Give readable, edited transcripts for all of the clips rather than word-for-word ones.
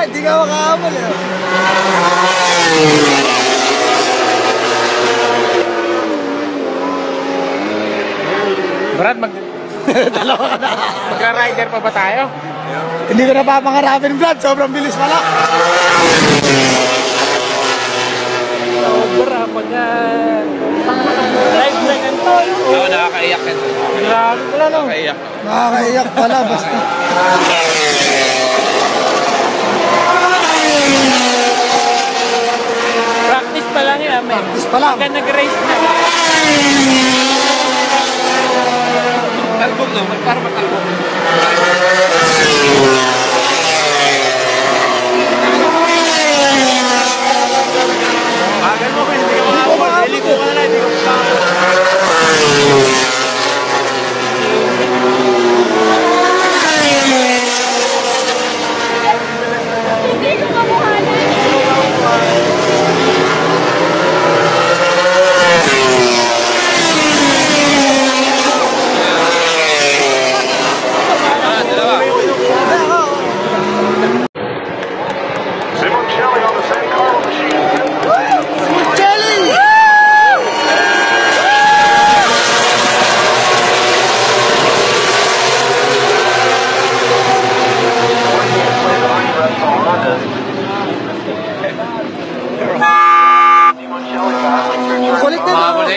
hindi ka makakamali. Brad, Dalawa ka na. magra-rider pa ba tayo? Hindi ko na papangarapin, Brad. Sobrang bilis pala. Sobra pag live na ganito. Oo, nakakaiyak yan. Grabe pala no. Nakakaiyak. Nakakaiyak pala, basta. Practice pa lang yan, men. Practice pa lang. Pagka nag-race na. Talbog no, para matalbog. Agal mo, hindi ka makakabot. Hindi ko na, hindi ko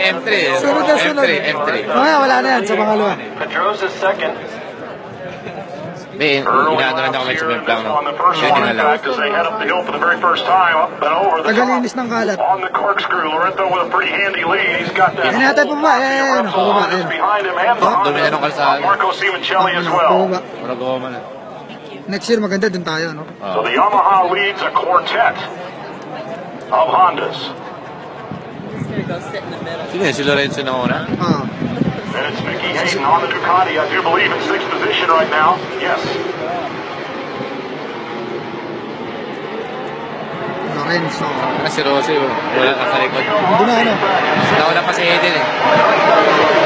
M3. Sunod na sunod. M3. Mamaya wala na yan sa pangalawa. Pedrosa's second. Hindi, inaano rin ako like sa plan. Siya din na lang. As they head up the hill for the very first time, up and over the top. Tagalinis ng kalat. On the corkscrew, Lorenzo with a pretty handy lead. He's got that. Yan natin pababa. Yan, pababa. Just behind him and Dumi na nung kalsada. Marco Simoncelli as well. Pababa. Wala gawa man. Next year maganda dun tayo, no? So the Yamaha leads a quartet of Hondas. Sino yun? Si Lorenzo na una? And it's Mickey Hayden on the Ducati, I do believe, in 6th position right now. Yes. Lorenzo. Si Rossi, wala ka sa likod. Hindi na, ano? Nauna pa si Hayden eh.